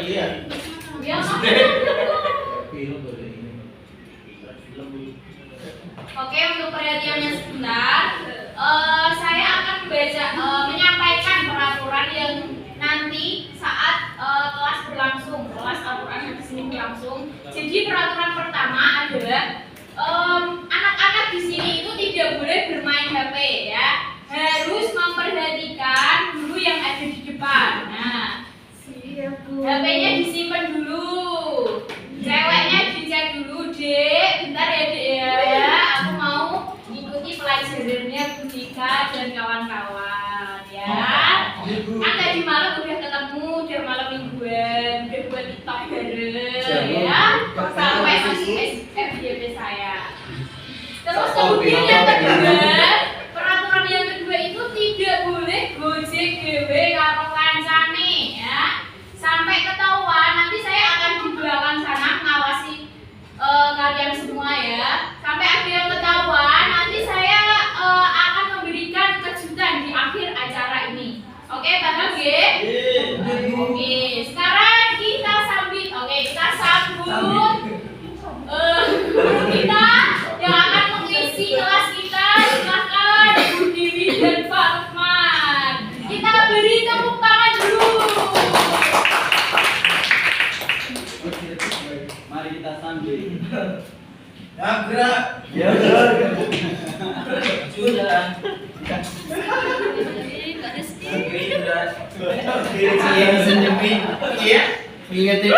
iya. Ya. Film boleh ini. Oke, untuk perhatiannya sebentar. Saya akan menyampaikan peraturan yang nanti saat kelas berlangsung, kelas Al-Quran yang di sini berlangsung. Jadi peraturan pertama adalah anak-anak di sini itu tidak boleh bermain HP ya. Harus memperhatikan guru yang ada di depan. Nah, HP-nya disimpan dulu. Ceweknya dicek dulu, Dek. Bentar ya, Dek ya. Aku mau ikuti pelajarannya Budika dan kawan-kawan ya. Kan tadi malam udah ketemu, udah malam mingguan, udah buat TikTok bareng ya. Sampai masih FYP saya. Terus kemudian yang kedua, peraturan yang kedua itu tidak boleh gojek dhewe karo kancane ya. Sampai ketahuan nanti saya akan di belakang sana ngawasi kalian semua ya. Sampai ada yang ketahuan nanti saya akan memberikan kejutan di akhir acara ini. Oke, paham ya? Oke, sekarang kita sambut. Oke, kita sambut guru kita yang akan mengisi kelas kita. Silakan Bu Dewi dan Pak Lukman. Kita beri tepuk tangan dulu. Mari kita sambil. Ya gerak. Ya. Sudah. Oke, sudah. Iya, senyumin. Iya. Ingetin.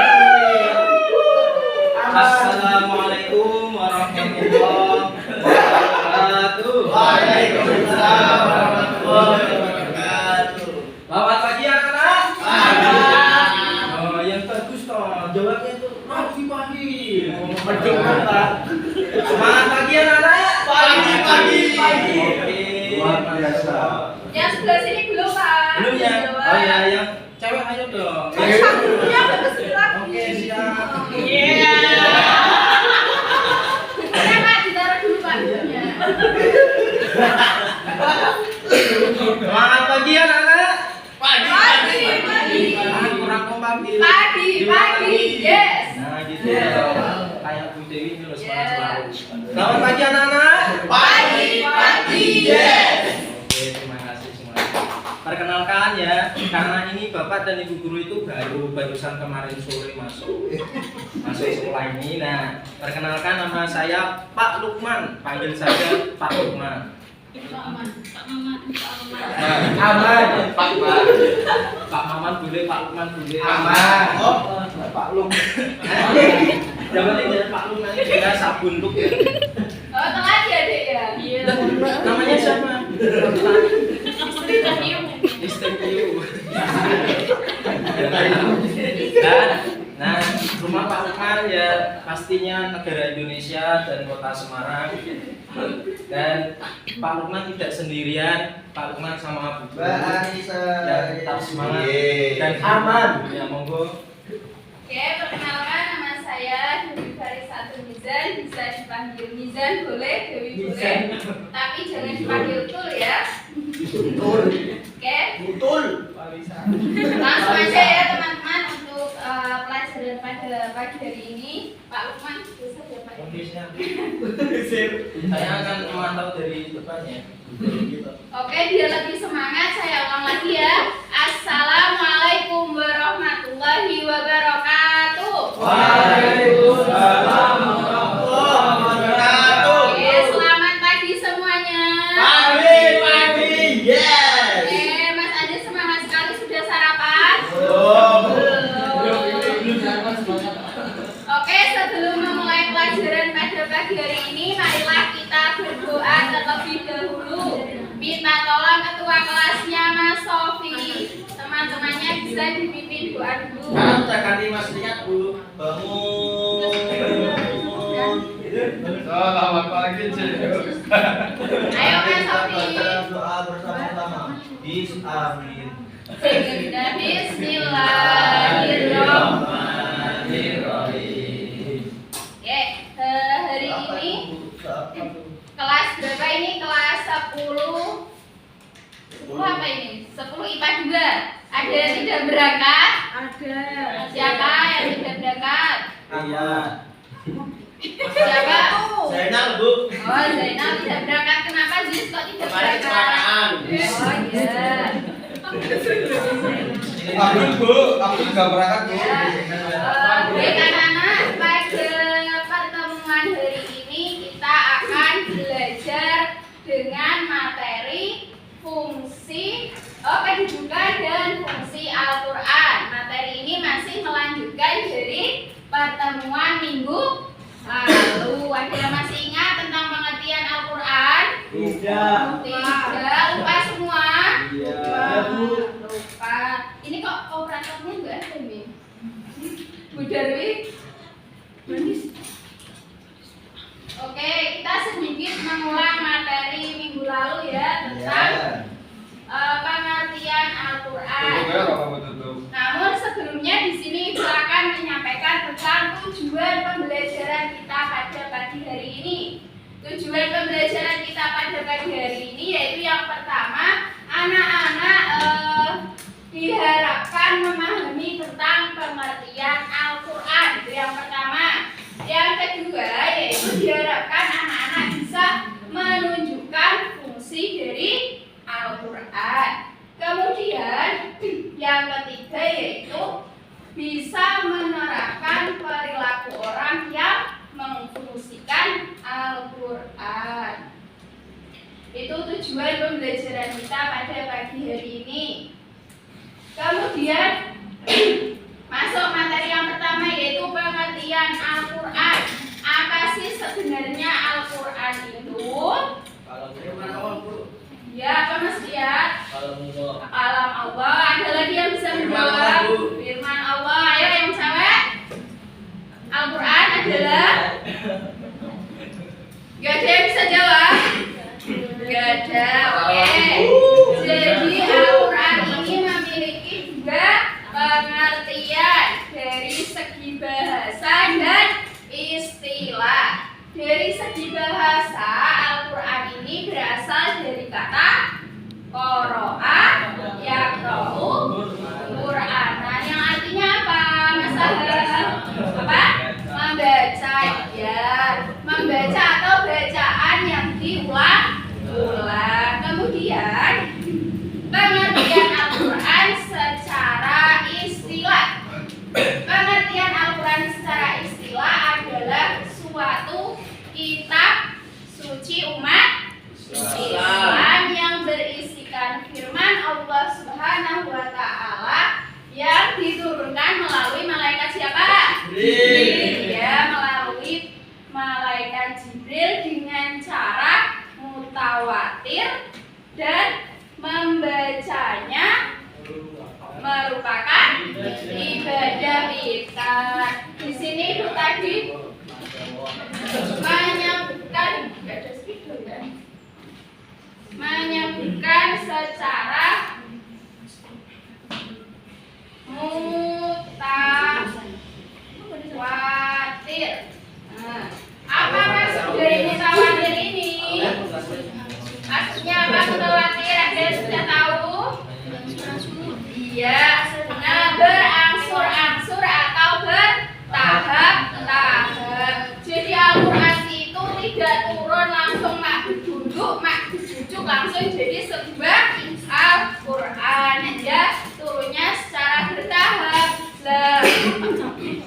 Assalamualaikum warahmatullahi wabarakatuh. Waalaikumsalam warahmatullahi wabarakatuh. Selamat pagi anak-anak. Pagi. Oh, yang bagus toh. Jawabnya itu pagi. Berjumpa. Semangat pagi anak-anak. Pagi. Oke. Luar biasa. Yang sebelah sini belum, Pak. Belum ya? Belum. Oh ya, yang cewek ayo dong. Satunya bagus lagi. Oke, siap. Iya. Ada Pak, ditaruh dulu Pak. Ya. Semangat pagi anak-anak. Pagi. Ah, kurang kompak di. Pagi. Yes. Nah, gitu. Yeah. Kayak Bu Dewi ini loh Yeah. semangat selalu. Selamat pagi anak-anak. Pagi. Yes. Oke, terima kasih semuanya. Perkenalkan ya, karena ini Bapak dan Ibu guru itu barusan kemarin sore masuk sekolah ini. Nah, perkenalkan nama saya Pak Lukman, panggil saja Pak Lukman. Pak Maman. Aman. Pak Maman boleh, Pak Lukman boleh. Aman. Oh, Pak Luk. Yang penting jangan Pak Luk nanti dia sabun Luk ya. Oh, tengah ya, Dek ya. Iya. Namanya siapa? Istimewa. Nah, rumah Pak Lukman ya pastinya negara Indonesia dan kota Semarang. Dan Pak Lukman tidak sendirian, Pak Lukman sama Bu Guru. Ya, tetap semangat dan aman. Ya, monggo. Oke, perkenalkan nama saya Dewi Farisatu Mizan, bisa dipanggil Mizan boleh, Dewi boleh, tapi jangan dipanggil Tul ya. Betul. Oke, Betul. langsung aja ya teman-teman untuk pelajaran pada pagi hari ini. Pak Lukman, bisa ya Pak? Saya akan memantau dari depannya. Oke, biar lebih semangat saya ulang lagi ya. Assalamualaikum warahmatullahi wabarakatuh. Waalaikumsalam warahmatullahi wabarakatuh. Oke, selamat pagi semuanya. Pagi. Yes. Oke, Mas Ade semangat sekali sudah sarapan? Belum. Oke, sebelum memulai pelajaran pada pagi hari ini, marilah kita berdoa terlebih dahulu. Minta tolong ketua kelasnya Mas Sofi, teman-temannya bisa dipimpin doa dulu. Sekarang kita ganti Mas Rian dulu. Bangun. Selamat pagi, Cik. Ayo Mas Sofi. Doa bersama-sama. Amin. Bismillahirrahmanirrahim. Oke, hari ini kelas berapa ini? Kelas 10. 10 apa ini? 10 IPA 2. Ada yang tidak berangkat? Ada. Siapa yang tidak berangkat? Iya. Siapa? Zainal, Bu. Oh, Zainal tidak berangkat. Kenapa Jis kok tidak Kemarin berangkat? kecelakaan. Oh iya. Abdul, Bu. Abdul juga berangkat, Bu. Baik anak-anak, pada pertemuan hari ini kita akan belajar dengan materi fungsi kedudukan dan fungsi Al-Quran. Materi ini masih melanjutkan dari pertemuan minggu lalu. Ada yang masih ingat tentang pengertian Al-Quran? Tidak. Tidak, lupa semua? Iya, Bu. Lupa. Ini kok operatornya enggak ada nih? Bu Darwi? Oke, kita sedikit mengulang materi minggu lalu ya tentang pengertian Al-Quran. Namun sebelumnya di sini Ibu akan menyampaikan tentang tujuan pembelajaran kita pada pagi hari ini. Tujuan pembelajaran kita pada pagi hari ini yaitu yang pertama, anak-anak diharapkan memahami tentang pengertian Al-Quran. Itu yang pertama. Yang kedua yaitu diharapkan anak-anak bisa menunjukkan fungsi dari Al-Quran. Kemudian yang ketiga yaitu bisa menerapkan perilaku orang yang memfungsikan Al-Quran. Itu tujuan pembelajaran kita pada pagi hari ini. Kemudian masuk materi yang pertama yaitu pengertian Al-Quran. Apa sih sebenarnya Al-Quran itu? Ya, apa Mas Diat? Kalam Allah. Ada lagi yang bisa menjawab? Firman Allah. Ayo yang cewek. Al-Quran adalah? Gak ada yang bisa jawab? Gak ada. Oke. Jadi Al-Quran ini memiliki juga pengertian dari segi bahasa dan istilah. Dari segi bahasa, Al-Quran ini berasal dari kata qoro'a, yaqra'u, Qur'anan, yang artinya apa? Apa? Membaca, ya. Membaca atau bacaan yang diulang-ulang. Kemudian pengertian Al-Quran secara istilah. Pengertian Al-Quran secara istilah adalah suatu kitab suci umat Islam yang berisikan firman Allah Subhanahu wa taala yang diturunkan melalui malaikat siapa? Jibril. Ya, melalui malaikat Jibril dengan cara mutawatir dan membacanya merupakan ibadah kita. Di sini itu tadi menyebutkan secara mutawatir. Apa maksud dari mutawatir ini? Maksudnya apa mutawatir? Ada yang sudah tahu? Iya, berangsur-angsur atau bertahap-tahap. Jadi Al-Quran itu tidak turun langsung mak duduk, mak dijujuk langsung jadi sebuah Al-Quran. Ya, turunnya secara bertahap. Lah,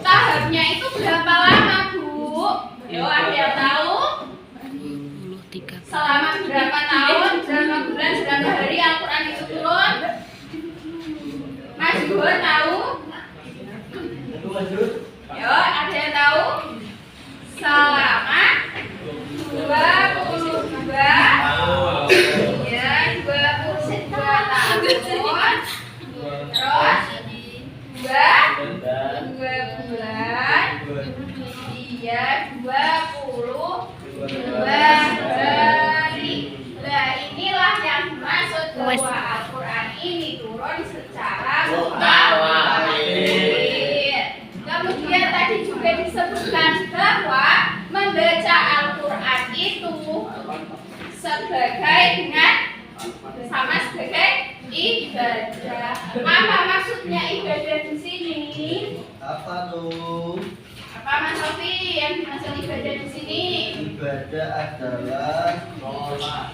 tahapnya itu berapa lama, Bu? Yo, ada yang tahu? Selama berapa tahun, berapa bulan, berapa hari Al-Quran itu turun? Mas Juhur tahu? Yo, ada yang tahu? Selama 22 ya, 22 tahun. Terus 2 bulan. Iya, 22 hari. Nah, inilah yang dimaksud bahwa Al-Quran ini turun secara mutawatir. Kemudian tadi juga disebutkan bahwa membaca Al-Quran itu sebagai dengan sama sebagai ibadah. Apa maksudnya ibadah di sini? Apa tuh? Apa Mas Sofi yang dimaksud ibadah di sini? Ibadah adalah sholat.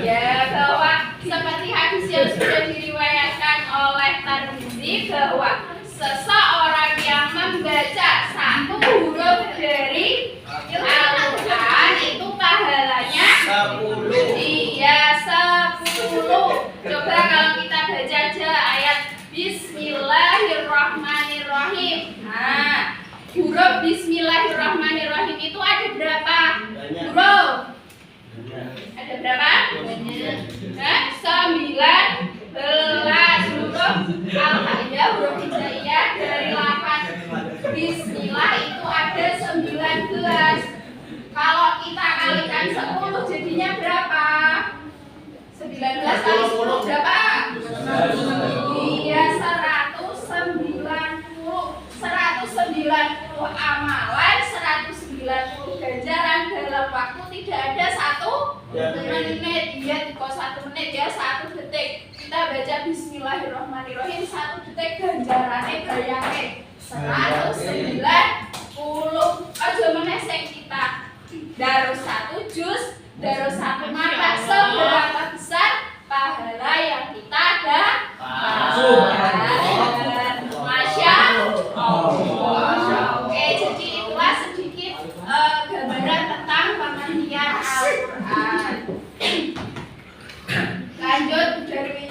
Ya, bahwa seperti hadis yang sudah diriwayatkan oleh Tirmidzi bahwa seseorang yang membaca satu huruf dari Al-Quran itu pahalanya 10. iya 10. Coba kalau kita baca aja ayat Bismillahirrahmanirrahim. Nah, huruf Bismillahirrahmanirrahim itu ada berapa Banyak. huruf? Ada berapa? Nah, 19 huruf Al-Qaeda, huruf hijaiyah dari lafaz Bismillah itu ada 19. Kalau kita kalikan 10 jadinya berapa? 19 kali 10 berapa? Iya 190 amalan, 190 ganjaran dalam waktu tidak ada 1 menit. Iya, kok 1 menit ya, 1 detik. Kita baca Bismillahirrahmanirrahim 1 detik ganjarannya bayangin 190. Aja menesek kita. Darus 1 juz, darus 1 mata. Seberapa besar pahala yang kita dapatkan? Masya Allah. Oke, jadi itulah sedikit gambaran tentang pengertian Al-Quran. Lanjut Bu Darwi.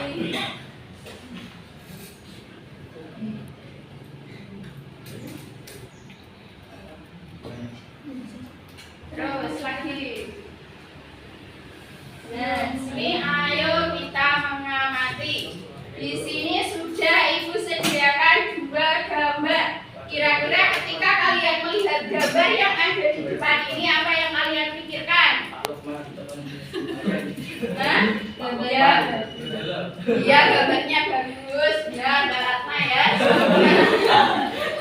Terus lagi. Nah, sini ayo kita mengamati. Di sini sudah Ibu sediakan 2 gambar. Kira-kira ketika kalian melihat gambar yang ada di depan ini, apa yang kalian pikirkan? Hah? Ya, iya gambarnya bagus. Ya, Mbak Ratna ya.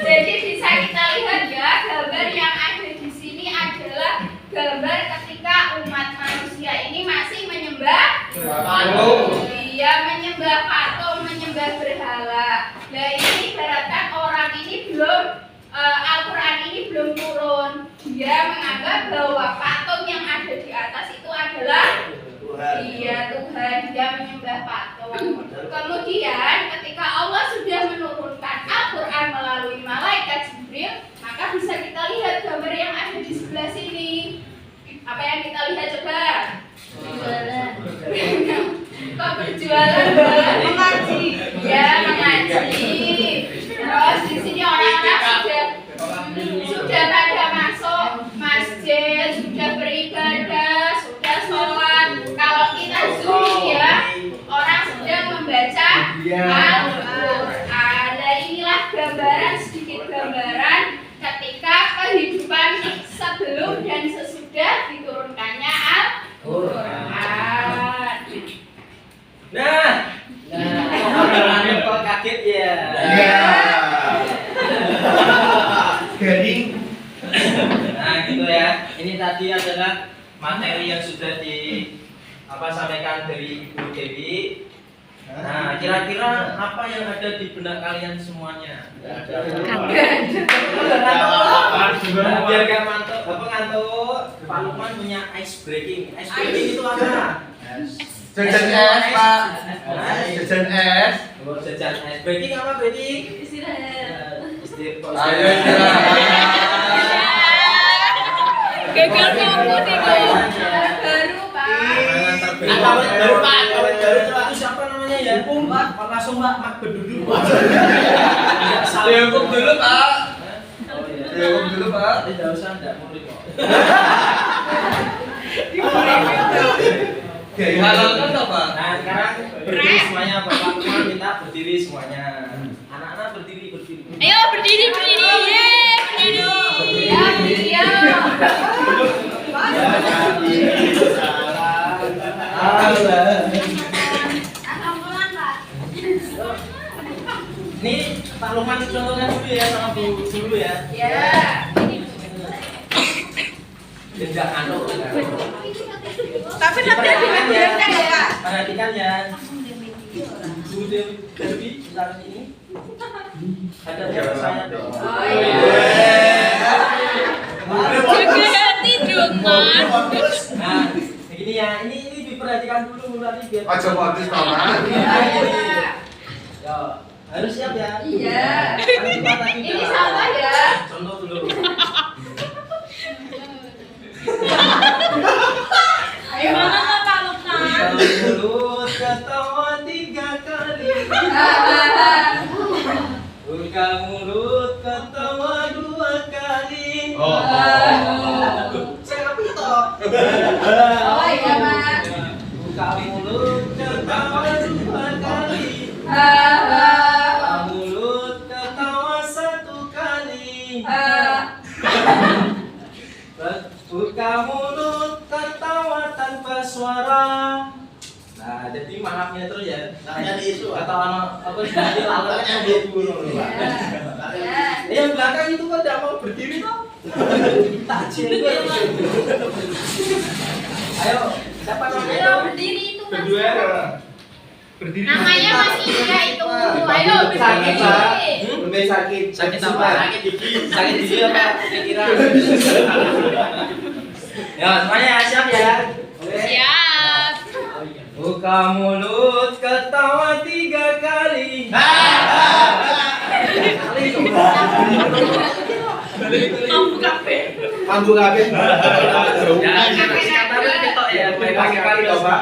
Jadi bisa kita lihat ya, gambar yang ada di sini adalah gambar ketika umat manusia ini masih menyembah patung. Iya, menyembah patung, menyembah berhala. Nah, ini ibaratkan orang ini belum Al-Quran ini belum turun. Dia menganggap bahwa patung yang ada di atas itu adalah Tuhan. iya Tuhan. Dia menyembah patung. Kemudian ketika Allah sudah menurunkan Al-Quran melalui malaikat Jibril, maka bisa kita lihat gambar yang ada di sebelah sini. Apa yang kita lihat coba? Kok berjualan? Mengaji. Ya, mengaji. Terus di sini orang-orang sudah pada masuk masjid, sudah beribadah, sudah sholat. Kalau kita zoom ya, orang sedang membaca Al-Quran. Nah, inilah gambaran, sedikit gambaran ketika kehidupan sebelum dan sesudah diturunkannya Al-Quran. Nah, Anda kok kaget ya? Iya. Garing. Nah, gitu ya. Ini tadi adalah materi yang sudah sampaikan dari Ibu Dewi. Nah, kira-kira apa yang ada di benak kalian semuanya? Biar gak ngantuk, Pak Lukman punya ice breaking. Ice breaking itu apa? Jajan es, Pak. Jajan es. Oh, jajan ice breaking apa breaking? Ayo istirahat. Gagal kamu baru Pak. Baru Pak, itu siapa namanya ya? Pak langsung Pak berduduk. Dihukum dulu, Pak. Oh iya. Dihukum dulu, Pak. Tidak usah, tidak murid kok. Dihalalkan toh, Pak? Nah, sekarang berdiri semuanya, Bapak Lukman minta berdiri semuanya. Anak-anak berdiri. Ayo berdiri. Yeay, berdiri. Ya, berdiri ya. Alhamdulillah, Pak. Ini Pak Lukman contohkan dulu ya sama Bu dulu ya. Ya. Jejak anu. Tapi nanti diperhatikan ya Kak. Perhatikan perhatikan ya. Sudah Derby silakan ini. Ada yang saya dong. Oh iya. Tidur mas. Nah, begini ya. Ini diperhatikan dulu nanti biar. Aja modus paman. Ya, harus siap ya. Iya. Ini Ini salah ya. Contoh dulu. Ayo. Gimana Pak Lukman? Mulut ketawa 3 kali. Buka mulut ketawa 2 kali. Saya nggak toh. Oh iya Pak. Buka mulut ketawa 2 kali. Buka mulut ketawa 1 kali. Buka mulut ketawa tanpa suara. Nah, jadi maafnya terus ya. Namanya diisu. Kata anak apa sih? Lawannya dia dulu. Yang belakang itu kan tidak mau berdiri toh. Takjil gue. Ayo, siapa Ayo namanya? berdiri itu Mas. Berdua. Berdiri. Namanya Mas Indra itu. Ayo Sakit, Pak. berdiri. Lebih sakit. Sakit apa? Sakit gigi. Sakit gigi apa? Pikiran. Ya, semuanya siap ya. Oke. Siap. Buka mulut ketawa 3 kali. Mampu kafe. Mampu kabeh. Ya, kata-kata ketok ya. Pakai kali dong, Pak.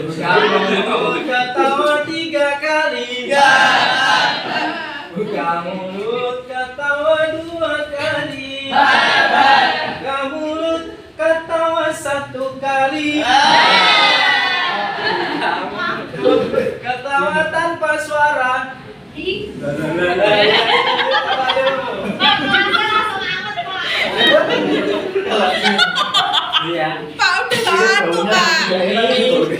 Buka mulut ketawa 3 kali. Buka mulut ketawa 2 kali. Buka mulut ketawa 1 kali. Ketawa tanpa suara. Ih, Apa yuk? Pak, puasa langsung anget Pak. Iya. Pak udah satu Pak.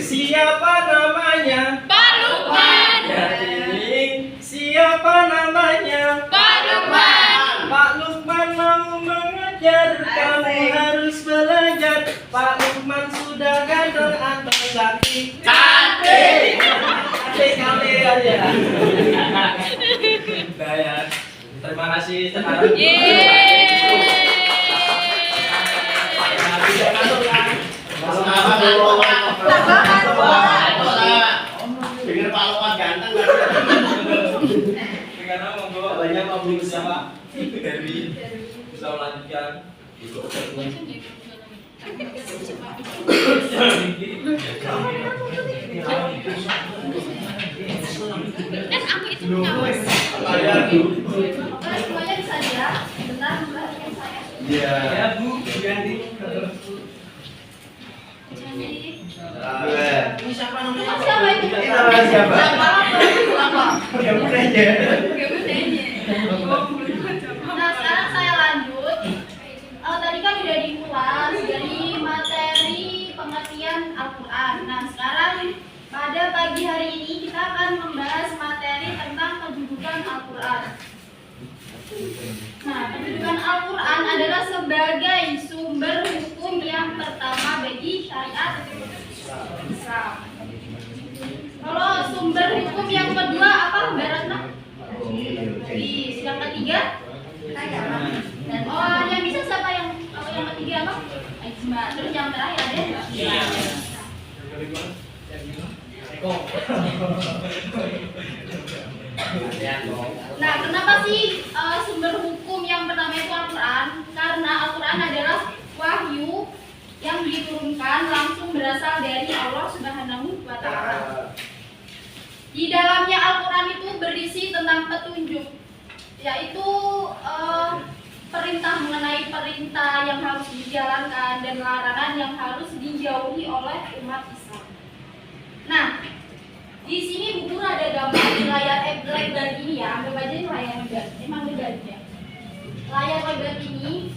Siapa namanya? Pak Lukman. Jadi siapa namanya? Pak Lukman. Pak Lukman mau mengajar, kamu harus belajar. Pak Lukman sudah ganteng atau cantik? Cantik. Cantik aja. Nah ya, terima kasih sekarang. Masuk apa dulu? Dengar Pak Lukman ganteng kan? Karena monggo banyak pembeli siapa? Derby bisa melanjutkan. Dan aku itu punya mas. Oke, semuanya bisa ya. Bentar, memperhatikan saya. Iya. Ya Bu, ganti. Jadi, Ini siapa namanya? siapa itu? Ini namanya siapa? Siapa? Ya udah aja. Nah, sekarang saya lanjut. Tadi kan udah diulas dari materi pengertian Al-Quran. Nah, sekarang pada pagi hari ini kita akan membahas materi tentang kedudukan Al-Quran. Nah, kedudukan Al-Quran adalah sebagai sumber hukum yang pertama bagi syariat Islam. Kalau sumber hukum yang kedua apa, Mbak Ratna? Hadis. Yang ketiga? Dan yang bisa siapa yang ketiga apa? Ijma. Terus yang terakhir ada? Nah, kenapa sih sumber hukum yang pertama itu Al-Quran? Karena Al-Quran adalah wahyu yang diturunkan langsung berasal dari Allah Subhanahu wa Ta'ala. Di dalamnya Al-Quran itu berisi tentang petunjuk, yaitu perintah mengenai perintah yang harus dijalankan dan larangan yang harus dijauhi oleh umat Islam. Nah, di sini Bu Guru ada gambar di layar lebar ini ya, anggap aja ini layar lebar, emang lebar ya. Layar lebar ini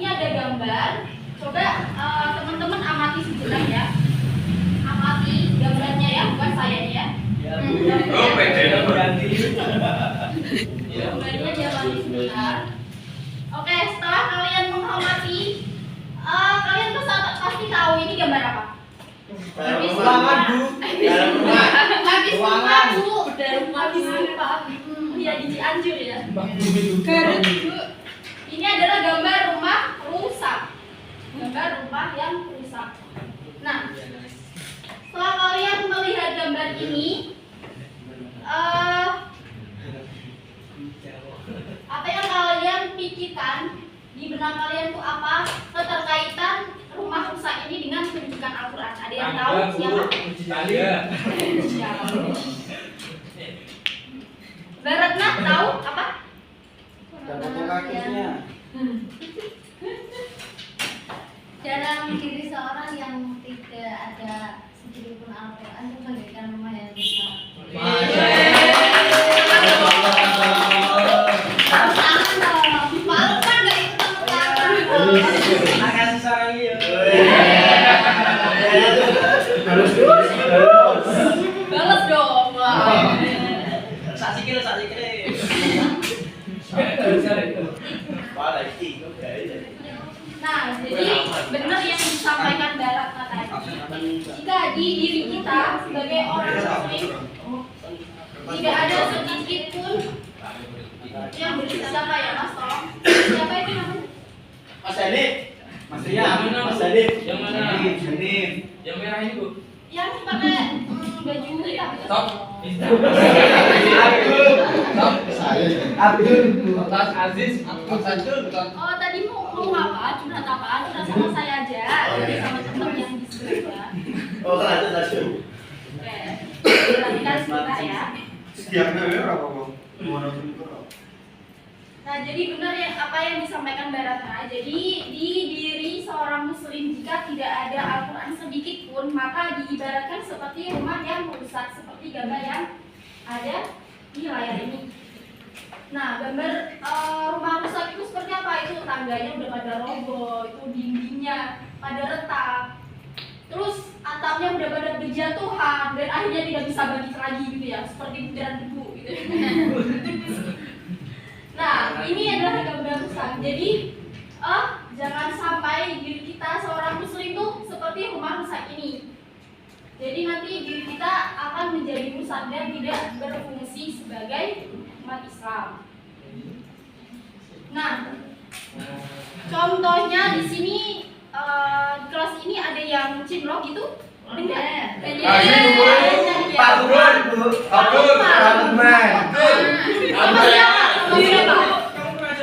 ada gambar. Coba teman-teman amati sejenak ya, amati gambarnya ya, bukan saya ya. Oh, pede ganti. Gambarnya diamati sebentar. Oke, setelah kalian mengamati, kalian pasti tahu ini gambar apa? Berbisa Ruangan, Bu. Dalam rumah. Habis Ruangan. rumah, Bu. Udah rumah habis rumah. Iya di Cianjur ya. Garut, Bu. Ini adalah gambar rumah rusak. Gambar rumah yang rusak. Nah, setelah kalian melihat gambar ini, apa yang kalian pikirkan di benak kalian tuh apa keterkaitan rumah rusak ini dengan pendidikan Al-Quran? Ada yang tahu siapa? Baratna tahu apa? Dalam diri seorang yang tidak ada sedikit pun Al-Quran itu bagaikan rumah yang rusak. Tangan dong, malu kan gak ikut tepuk tangan. Makasih sarang ya. Harus Balas dong. Wah. Sak sikil. Nah, jadi benar yang disampaikan Baratna tadi. Jika di diri kita sebagai orang muslim tidak ada sedikit pun yang siapa ya Mas Tolong? Siapa itu namanya? Mas Hanif. Mas Ria, Mas Hanif. yang mana? Hanif. Yang merah ini, Bu. Yang pakai baju hitam. Top. Abdul. Atas Aziz, Abdul. Oh tadi mau apa? Curhat apaan? Curhat sama saya aja. Jadi sama teman yang di sebelah. Oh, lanjut lanjut. Oke. Perhatikan sebentar ya. Setiapnya berapa, Bang? Nah, jadi benar yang apa yang disampaikan Baratna. Jadi di diri seorang muslim jika tidak ada Al-Quran sedikit pun, maka diibaratkan seperti rumah yang rusak, seperti gambar yang ada di layar ini. Nah, gambar rumah rusak itu seperti apa? Itu tangganya udah pada roboh, itu dindingnya pada retak, terus atapnya udah pada berjatuhan dan akhirnya tidak bisa bangkit lagi gitu ya, seperti butiran debu gitu. Nah, ini adalah gambar rusak. Jadi, jangan sampai diri kita seorang muslim tuh seperti rumah rusak ini. Jadi nanti diri kita akan menjadi rusak dan tidak berfungsi sebagai umat Islam. Nah, contohnya di sini di kelas ini ada yang cinlok gitu. Dengar? Pak Gun, Bu. Abdul. Sama siapa? Sama siapa?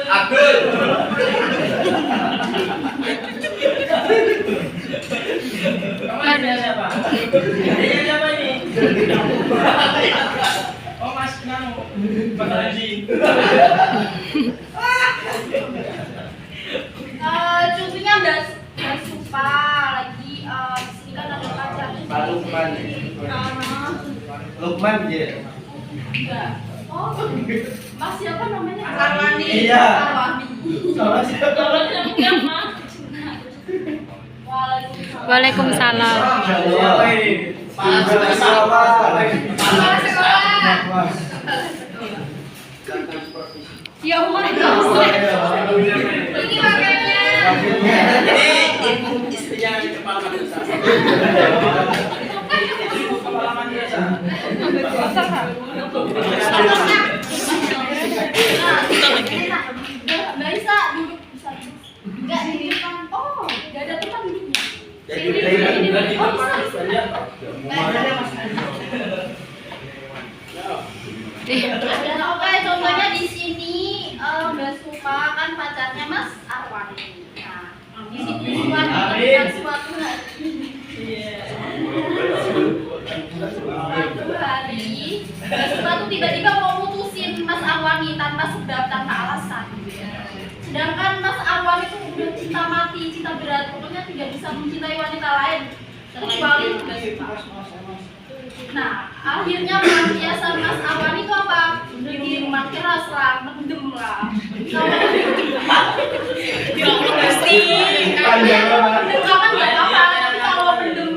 Abdul. Kamu ada siapa? Ini siapa ini? Oh, Mas Nano. Pak Haji. Contohnya Mbak Supa lagi di sini kan ada pacarnya. Pak Lukman. Lukman dia. Enggak. Oh, Mas siapa namanya? Arwani. Iya. Arwani. Sama siapa? Waalaikumsalam. Siapa ini? Pak Sekolah. Kepala sekolah. Ya Allah. Ini makanya. Ini ibu istrinya di kepala madrasah. Ibu kepala madrasah. Mbak Isa duduk bisa. Enggak di depan. Oh, enggak ada tempat duduknya. Jadi Oh, bisa. Nah, oke, contohnya di sini Mbak Supa kan pacarnya Mas Arwani. Nah, di sini suatu hari Mbak Supa tuh tiba-tiba mau mutusin Mas Arwani tanpa sebab, tanpa alasan. Sedangkan Mas Arwani itu udah cinta mati, cinta berat, pokoknya tidak bisa mencintai wanita lain kecuali Mbak Supa. Nah, akhirnya pelampiasan Mas Arwani itu apa? Jadi rumah keras lah, mendem lah. Ya Allah pasti. Panjang banget. Mendem kan nggak apa-apa, tapi kalau mendem,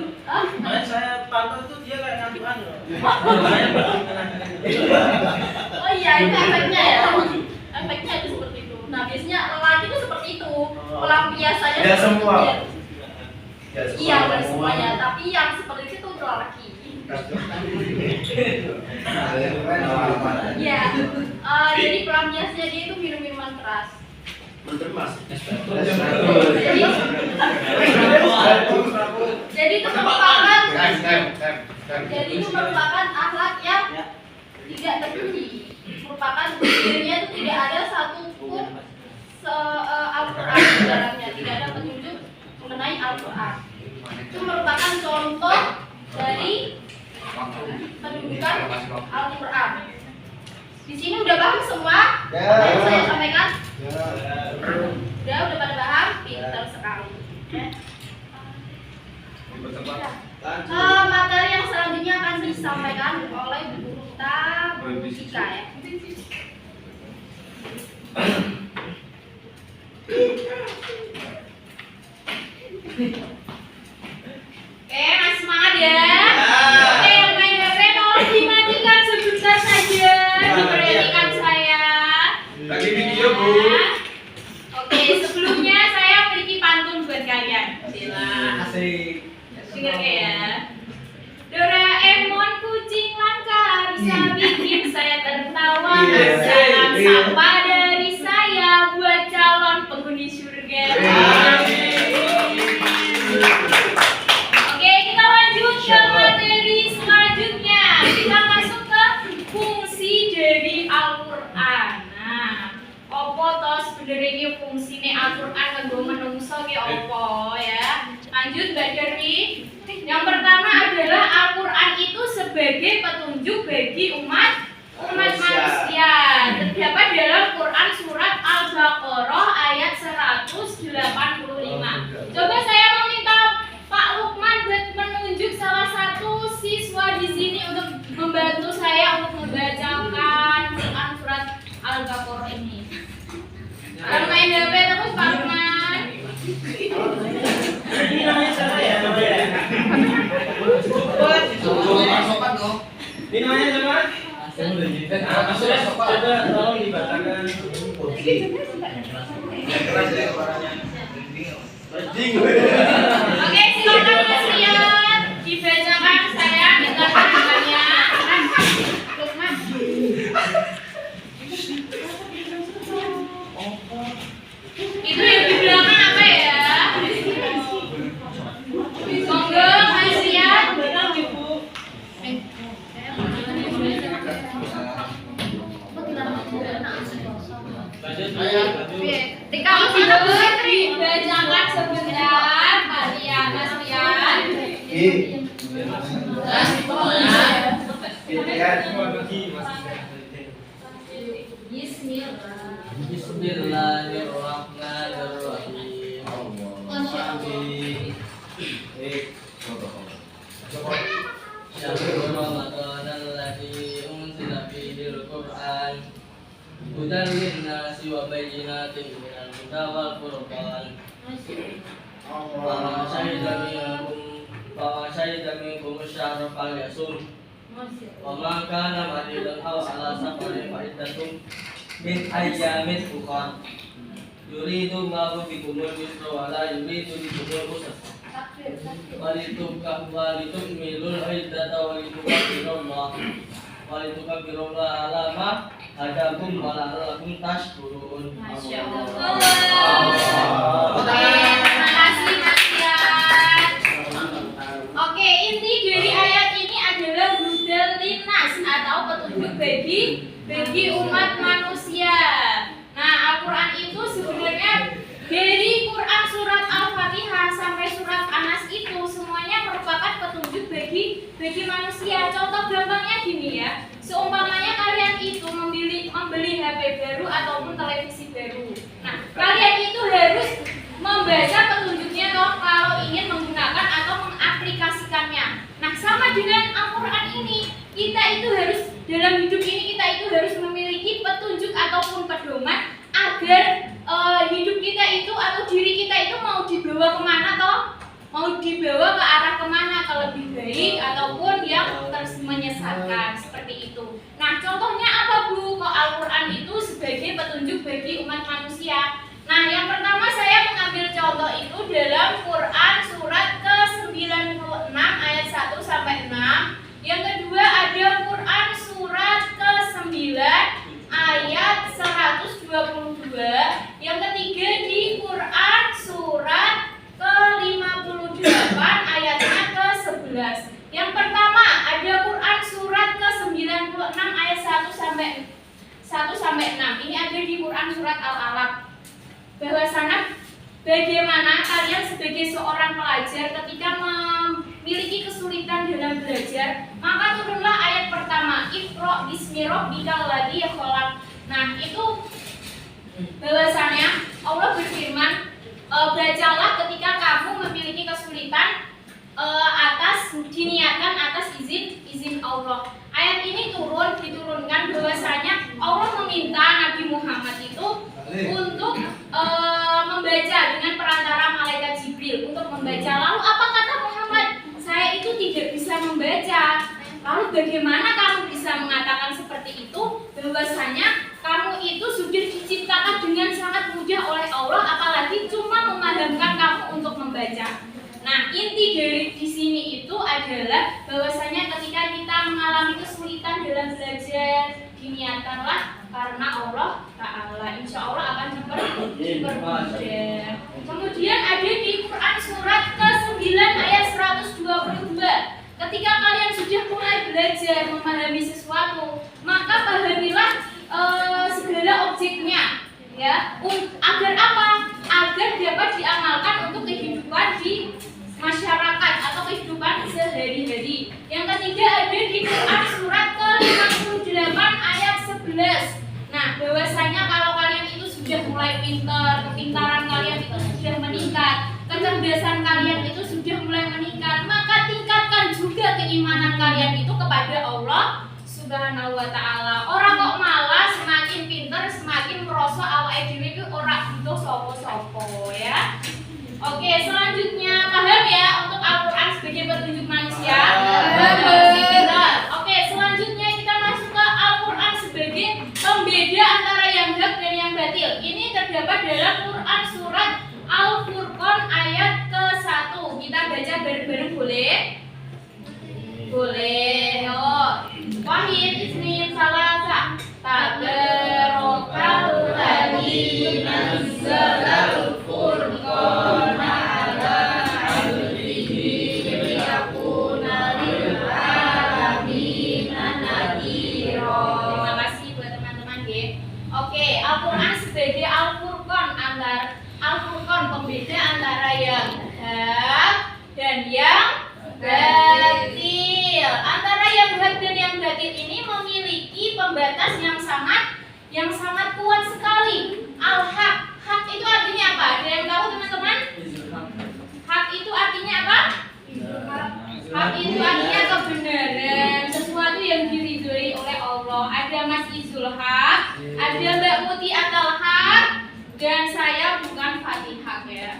Saya pantau itu dia kayak ngantuan loh. oh iya itu efeknya ya. Efeknya itu seperti itu. Nah, biasanya lelaki itu seperti itu. Pelampiasannya Tidak semua. Iya, nggak semuanya. Tapi yang seperti itu lagi. Ya, jadi pelampiasnya dia itu minum minuman keras. Jadi itu merupakan akhlak yang tidak terpuji. Merupakan dirinya itu tidak ada satupun Al-Quran di dalamnya, tidak ada petunjuk mengenai Al-Quran. Itu merupakan contoh dari pendudukan Al-Quran. Di sini udah paham semua apa yang saya sampaikan? Udah pada paham? Pintar sekali. Materi yang selanjutnya akan disampaikan oleh Bu Ruta Musika ya. Masih semangat ya? Oke, yang main HP tolong dimatikan sebentar saja. Diperhatikan saya. Lagi video, Bu. Oke, sebelumnya saya memiliki pantun buat kalian. Sila. Asik. Dengar ya. Doraemon kucing langka bisa bikin saya tertawa. Salam sapa dari saya buat calon penghuni surga. Oke, kita lanjut ke materi selanjutnya. Kita masuk ke fungsi dari Al-Quran. Nah, opo to sebenarnya fungsine Al-Quran kanggo menungso ki opo ya? Lanjut Mbak Derwi. Yang pertama adalah Al-Quran itu sebagai petunjuk bagi umat manusia. Terdapat dalam Quran surat Al-Baqarah ayat 185. Coba saya meminta Pak Lukman buat menunjuk salah satu siswa di sini untuk membantu saya untuk membacakan Quran surat Al-Baqarah ini. Kalau main HP terus Pak Lukman. Ini namanya siapa ya? Ini namanya siapa? Maksudnya coba tolong dibacakan. Oke, silakan Mas Rian dibacakan saya dengan pandangannya. Lukman. Itu yang di belakang apa ya? Monggo Mas Rian. Kalau tidak boleh dibacakan sebentar, kalian Mas Rian. Bismillahirrahmanirrahim. Syahrul Ramadan alladzi unzila fihil Qur'an hudan lin-nasi wa bayyinatin minal huda wal furqan. Wa syahida minkum asy-syahra falyasum. Wa ma kana maridan aw ala safarin fa iddatun min ayyamin ukhra. Yuridu Allahu bikumul yusra wa la yuridu bikumul usra. Walitukmilul iddata walitukabirullah walitukabirullah ala ma hadakum wa la'allakum tashkurun. Masya Allah. Terima kasih Mas Rian. Oke, inti dari ayat ini adalah hudal linnas atau petunjuk bagi umat manusia. Nah, Al-Quran itu sebenarnya dari Quran surat Al-Fatihah sampai surat Anas itu semuanya merupakan petunjuk bagi manusia. Contoh gampangnya gini ya, seumpamanya kalian itu membeli HP baru ataupun televisi baru. Nah, kalian itu harus membaca petunjuknya toh kalau ingin menggunakan atau mengaplikasikannya. Nah, sama dengan Al-Quran ini, kita itu harus dalam hidup ini kita itu harus memiliki petunjuk ataupun pedoman agar hidup kita itu atau diri kita itu mau dibawa kemana toh, mau dibawa ke arah kemana, ke lebih baik ataupun yang terus menyesatkan seperti itu. Nah, contohnya apa Bu? Kok Al-Quran itu sebagai petunjuk bagi umat manusia? Nah, yang pertama saya mengambil contoh itu dalam Quran surat ke-96 ayat 1 sampai sampai 6. Yang kedua ada Quran surat ke-9 ayat 122. Yang ketiga di Quran surat ke-58 ayatnya ke-11. Yang pertama ada Quran surat ke-96 ayat 1 sampai 6. Ini ada di Quran surat Al-Alaq. Bahwasanya bagaimana kalian sebagai seorang pelajar ketika memiliki kesulitan dalam belajar, maka turunlah ayat pertama, Iqra bismi rabbikal ladzi khalaq. Nah, itu bahwasanya Allah berfirman, bacalah ketika kamu memiliki kesulitan diniatkan atas izin Allah. Ayat ini diturunkan bahwasanya Allah meminta Nabi Muhammad itu untuk membaca dengan perantara malaikat Jibril untuk membaca. Lalu apa kata Muhammad? Saya itu tidak bisa membaca. Lalu bagaimana kamu bisa mengatakan seperti itu? Bahwasanya kamu itu sudah diciptakan dengan sangat mudah oleh Allah, apalagi cuma memahamkan kamu untuk membaca. Nah, inti dari di sini itu adalah bahwasanya ketika kita mengalami kesulitan dalam belajar, diniatkanlah karena Allah Ta'ala. Insya Allah akan dipermudah. Kemudian ada di Quran surat ke-9 ayat 122. Ketika kalian sudah mulai belajar memahami sesuatu, maka pahamilah segala objeknya, ya. Agar apa? Agar dapat diamalkan untuk kehidupan di masyarakat atau kehidupan sehari-hari. Yang ketiga ada di Quran surat ke-58 ayat 11. Nah, bahwasanya kalau kalian itu sudah mulai pintar, kepintaran kalian itu sudah meningkat, kecerdasan kalian itu sudah mulai meningkat, maka tingkatkan juga keimanan kalian itu kepada Allah Subhanahu wa Ta'ala. Orang kok malah semakin pintar, semakin merosot awake dhewe itu ora butuh sopo-sopo, ya. Oke, selanjutnya paham ya untuk Al-Quran sebagai petunjuk manusia? Oke, selanjutnya kita masuk ke Al-Quran sebagai pembeda antara yang hak dan yang batil. Ini terdapat dalam Quran surat Al-Furqan ayat ke-1. Kita baca bareng-bareng boleh? Boleh. Wahid ismin salasa tabarakal ladzi nazzalal furqana ala 'abdihi liyakuna lil alamin nadhira. Terima kasih buat teman-teman nggih. Oke, Al-Qur'an sebagai Al-Furqan pembeda antara yang hak dan yang batil. Antara yang hak dan yang batil ini memiliki pembatas yang sangat kuat sekali. Al-haq, hak itu artinya apa? Ada yang tahu teman-teman? Hak itu artinya apa? Hak itu artinya kebenaran, sesuatu yang diridhoi oleh Allah. Ada Mas Izul Haq, ada Mbak Muti Atal Haq, dan saya bukan Fatihah ya.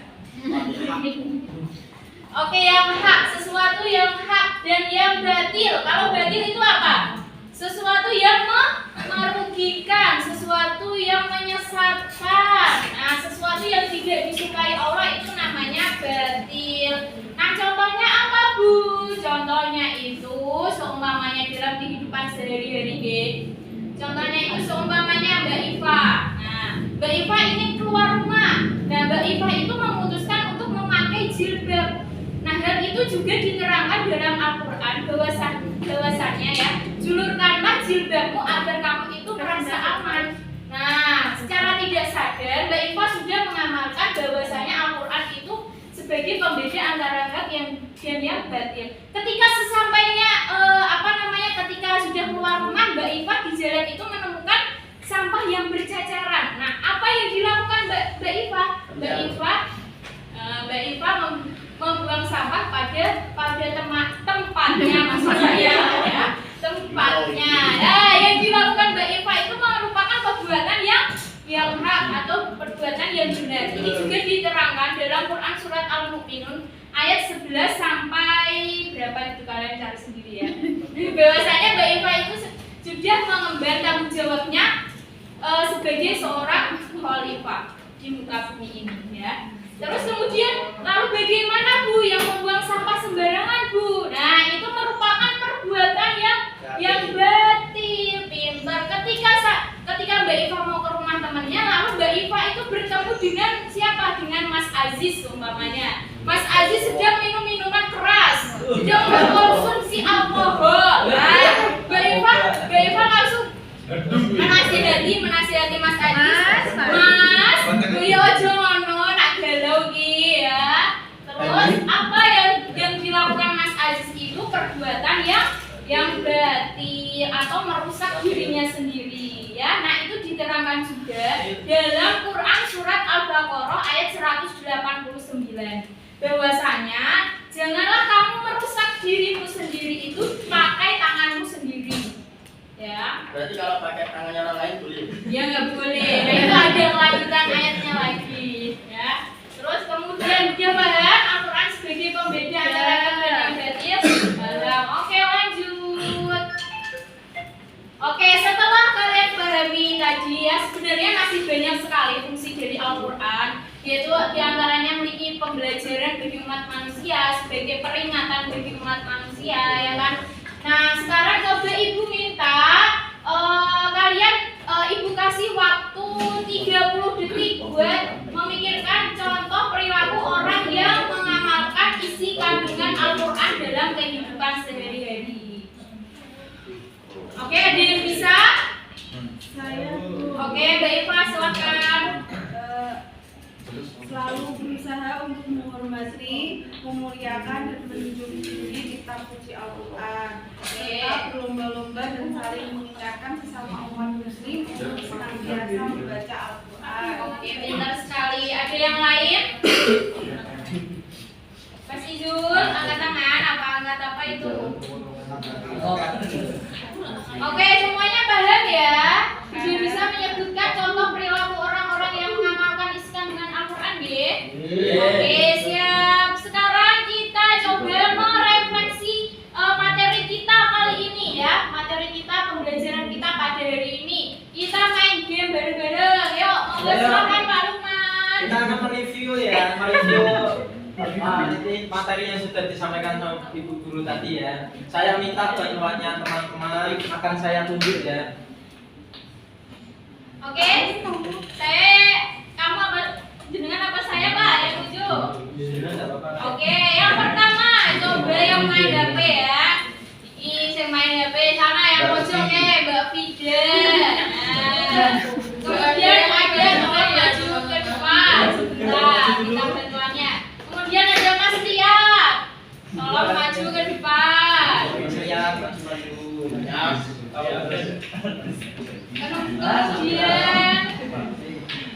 Oke, yang hak, sesuatu yang hak dan yang batil. Kalau batil itu apa? Sesuatu yang merugikan, sesuatu yang menyesatkan. Nah, sesuatu yang tidak disukai Allah itu namanya batil. Nah, contohnya apa, Bu? Contohnya itu seumpamanya dalam kehidupan sehari-hari, contohnya itu seumpamanya Mbak Iva. Nah, Mbak Iva ini keluar rumah. Nah, Mbak Iva itu memutuskan untuk memakai jilbab. Nah, hal itu juga diterangkan dalam Al-Quran bahwasannya ya, julurkanlah jilbabmu agar kamu itu merasa aman. Nah, secara tidak sadar Mbak Iva sudah mengamalkan bahwasanya Al-Quran itu sebagai pembeda antara hak dan yang batil. Ketika sesampainya ketika sudah keluar rumah, Mbak Iva di jalan itu menemukan sampah yang berceceran. Nah, apa yang dilakukan Mbak Iva? Mbak Iva membuang sampah pada tempatnya, maksud saya ya, tempatnya. Nah, yang dilakukan Mbak Iva itu merupakan perbuatan yang hak atau perbuatan yang benar. Ini juga diterangkan dalam Quran surat Al-Mu'minun ayat 11 sampai berapa itu kalian cari sendiri ya. Bahwasanya Mbak Iva itu sudah mengemban tanggung jawabnya sebagai seorang khalifah di muka bumi ini ya. Terus kemudian lalu bagaimana Bu yang membuang sampah sembarangan Bu? Nah, itu merupakan dengan siapa? Dengan Mas Aziz umpamanya. Mas Aziz sedang minum minuman keras, sedang mengkonsumsi alkohol. Nah, Mbak Eva langsung menasihati Mas Aziz. Mas, kuwi aja ngono, nak galau ki ya. Terus apa yang dilakukan Mas Aziz itu perbuatan yang berarti atau merusak dirinya sendiri ya. Nah, itu diterangkan juga dalam Quran surat Al-Baqarah ayat 189 bahwasanya janganlah kamu merusak dirimu sendiri itu pakai tanganmu sendiri ya. Berarti kalau pakai tangannya orang lain boleh? Ya nggak boleh. Nah, itu ada kelanjutan ayatnya lagi ya. Terus kemudian dia bahas Al-Quran sebagai pembeda antara yang negatif. Oke, lanjut. Oke, setelah kalian pahami tadi ya, sebenarnya masih banyak sekali fungsi dari Al-Quran, yaitu diantaranya memiliki pembelajaran bagi umat manusia, sebagai peringatan bagi umat manusia, ya kan? Nah, sekarang coba ibu minta kalian, ibu kasih waktu 30 detik buat memikirkan contoh perilaku orang yang mengamalkan isi kandungan Al-Quran dalam kehidupan sehari-hari. Oke, ada yang bisa? Saya Oke, Mbak Eva silakan. selalu berusaha untuk menghormati, memuliakan dan menjunjung tinggi kitab suci Al-Quran, serta berlomba-lomba dan saling mengingatkan sesama umat muslim untuk senantiasa membaca Al-Quran. Oke, pintar sekali. Ada yang lain? Mas Izul, angkat tangan. Angkat apa itu? Oke, semuanya paham ya? Sudah bisa menyebutkan contoh perilaku orang-orang yang mengamalkan isi kandungan Al-Quran, ya? Oke, siap. Sekarang kita coba merefleksi materi kita kali ini ya. Materi kita, pembelajaran kita pada hari ini. Kita main game bareng-bareng. Yuk, silakan Pak Lukman. Kita akan mereview ya, ini materi yang sudah disampaikan sama ibu guru tadi ya. Saya minta bantuannya teman-teman, akan saya tunjuk ya. Oke, kamu apa? Jenengan apa saya Pak? Yang tujuh. Oke, yang pertama coba yang main HP ya. Ini yang main HP sana yang pojok Mbak Fida. Nah, kemudian ada teman maju ke depan. Nah, kita bantuannya. Kemudian ada Mas Tiap. Tolong maju ke depan. Siap, maju. Kemudian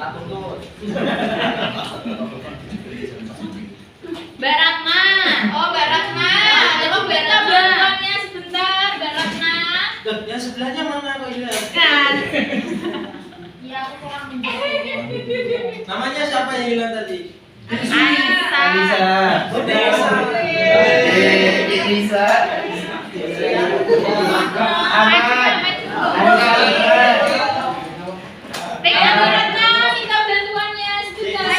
Tak tuntut. Mbak Ratna. Oh, Mbak Ratna. Tolong minta bantuannya sebentar, Mbak Ratna. Yang sebelahnya mana kok ini? Kan. Ya, aku kurang menjawab. Namanya siapa yang hilang tadi? Anissa. Oh, Desa. Bisa. Mbak Ratna minta bantuannya sebentar.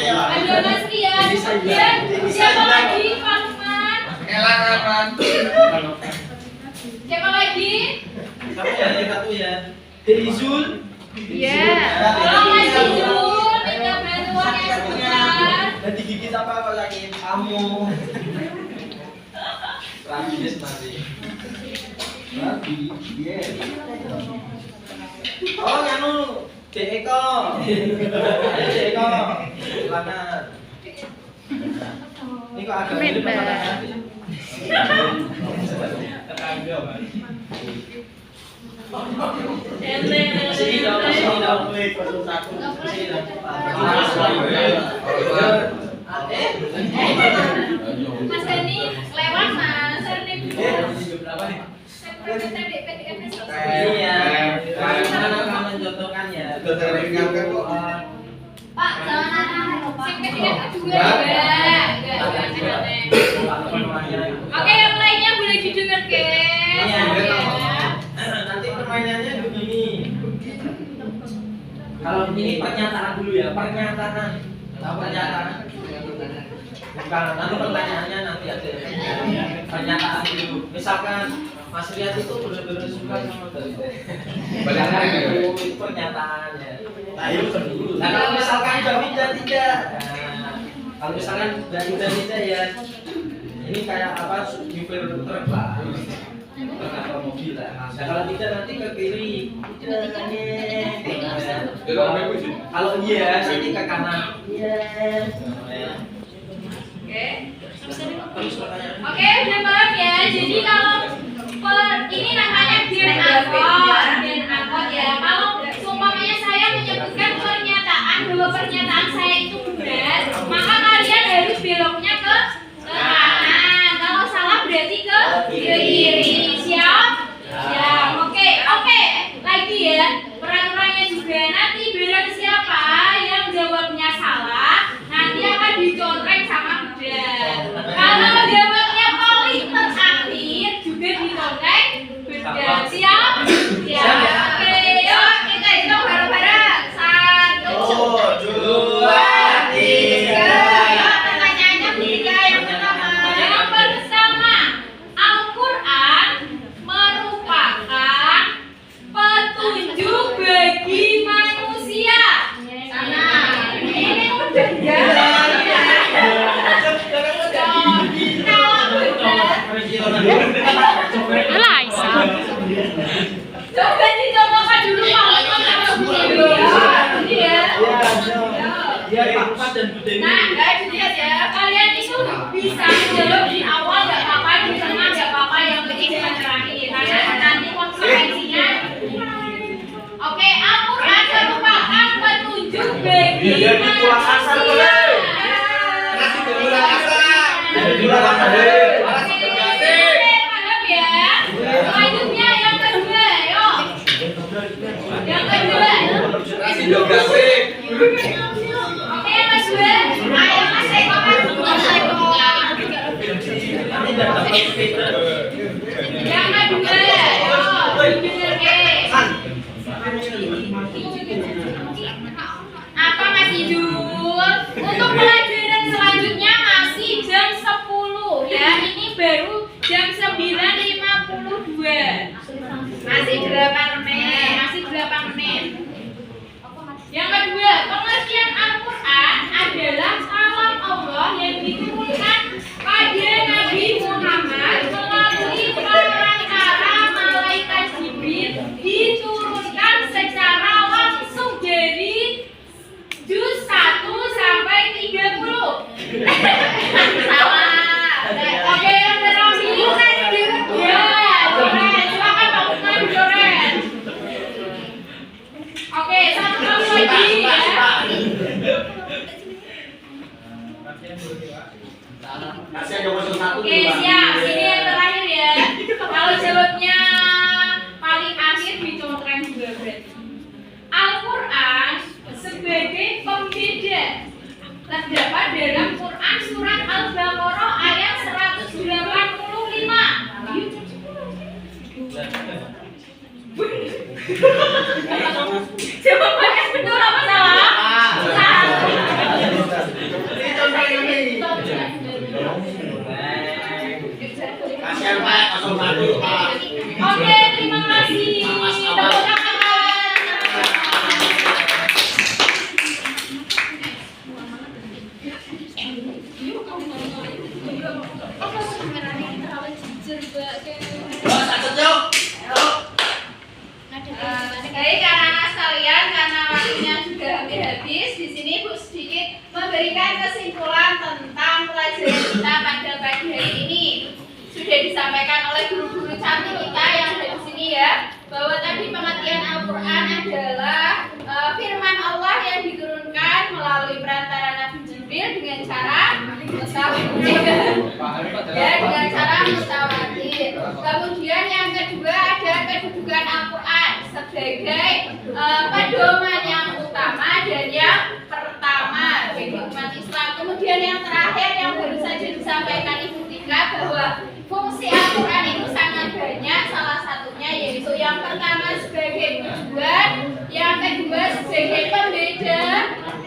Ada Mas Rian. Kemudian siapa lagi? Pak Lukman. Siapa lagi? Siapa ya yang satu ya? Deizul. Iya. Tolong Mas Izul minta bantuannya sebentar. Dan digigit apa kok sakit? Kamu. Rabies nanti. Oh, nganu Dek Eko. Ayo Dek Eko. Silakan. Ini kok agak mirip sama tadi. Tetangga, Mas. Sini dong, sini dong. Sini dong. Mas Dani lewat Mas. Iya. Karena mencontohkan ya. Pak, jangan aneh-aneh loh, Pak. Yang ketiga juga enggak. Oke, yang lainnya boleh didengarkan. Iya. Ya. Nanti permainannya begini. Kalau ini pernyataan dulu ya, pernyataan. Tahu pernyataan? Bukan, nanti pertanyaannya nanti ada. pernyataan itu. Misalkan Mas Riyad itu benar-benar suka sama Mbak Ida. Banyak lagi. Itu pernyataannya. Nah kalau misalkan Mbak Ida tidak, nah, kalau misalkan Mbak Ida tidak ya ini kayak apa supir truk lah, atau mobil lah. Nah kalau tidak nanti ke kiri, kalau iya nanti ke kanan. Oke, udah paham ya. Jadi kalau ini namanya gen angkot ya. Kalau seumpamanya saya menyebutkan pernyataan bahwa pernyataan saya itu benar, maka kalian harus beloknya ke kanan. Kalau salah berarti ke kiri. Siap? Siap. Oke. Lagi ya. Peraturannya juga nanti barang siapa yang jawabnya salah, nanti akan dicontreng sama bedan. Kalau jawabnya paling terakhir juga dicontreng bedan. Siap? Siap. Oke, yuk kita hitung bareng-bareng. 1, 2, 3. Yuk pertanyaannya ketiga yang pertama. Yang pertama, Al-Quran merupakan petunjuk bagi manusia. Sana. Ini udah ya. Coba dicontohkan dulu Pak. Ini ya. Nah, guys, lihat ya. Kalian itu bisa menjawab di awal nggak apa-apa, di tengah nggak apa-apa, yang penting jangan terakhir. Karena nanti konsekuensinya. Oke, Al-Quran merupakan petunjuk bagi manusia. Selanjutnya yang kedua, yuk. Yang kedua. Oke, yang kedua. Ayo Mas Eko. Yang kedua, apa Mas Idul? Untuk pelajaran selanjutnya masih jam 10 ya. Ini baru jam 9.52. Masih 8 menit. Yang kedua, pengertian Al-Quran adalah kalam Allah yang diturunkan pada Nabi Muhammad melalui perantara malaikat Jibril, diturunkan secara langsung dari juz 1 sampai 30. Salah. Oke, yang terakhir ya, Joren. Silakan Pak Usman Joren. Oke, satu kali lagi ya. Oke, siap. Ini yang terakhir ya. Kalau jawabnya paling akhir dicontreng juga berarti. Al-Quran sebagai pembeda terdapat dalam Quran surat Al-Baqarah ayat 185. Jawabannya betul apa salah? Kasihan Pak, 01 Pak. Oke, terima kasih. Tepuk tangan. Baik, anak-anak sekalian, karena waktunya sudah hampir habis, di sini Bu sedikit memberikan kesimpulan tentang pelajaran kita pada pagi hari ini. Sudah disampaikan oleh guru-guru cantik kita yang ada di sini ya, bahwa tadi pengertian Al-Quran adalah firman Allah yang diturunkan melalui perantara Nabi Jibril dengan cara mutawatir. Ya, dengan cara mutawatir. Kemudian yang kedua ada kedudukan Al-Quran sebagai pedoman yang utama dan yang pertama bagi umat Islam. Kemudian yang terakhir yang baru saja disampaikan Ibu Tika bahwa fungsi Al-Quran itu sangat banyak, salah satunya yaitu yang pertama sebagai tujuan, yang kedua sebagai pembeda,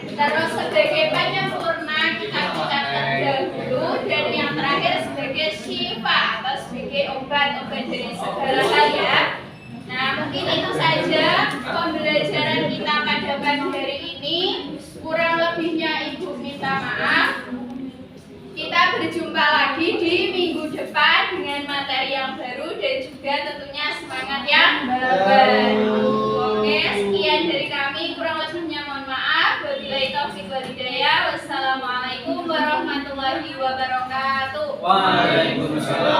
terus sebagai penyempurna kitab-kitab terdahulu, dan yang terakhir sebagai syifa obat dari segala hal ya. Nah, mungkin itu saja pembelajaran kita pada pagi hari ini. Kurang lebihnya Ibu minta maaf. Kita berjumpa lagi di minggu depan dengan materi yang baru dan juga tentunya semangat yang baru. Oke, sekian dari kami. Kurang lebihnya mohon maaf. Wabillahi taufiq wal hidayah. Wassalamualaikum warahmatullahi wabarakatuh. Waalaikumsalam.